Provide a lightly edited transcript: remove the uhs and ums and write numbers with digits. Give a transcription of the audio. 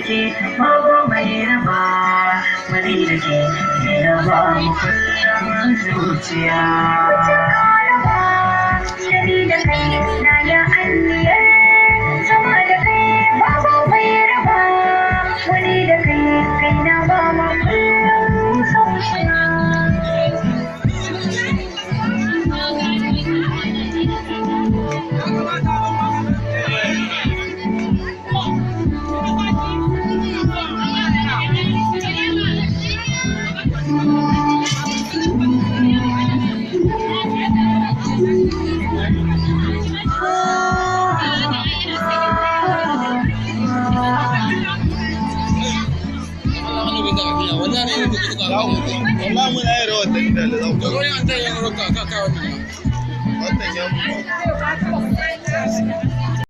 ke babu mai raba wani da ke raba mu kullum zuciya Shari da kai na ya anniyar zama da kai babu mai raba wani da kai na ba mu kullum zuciya والله مو داير ودك ده لو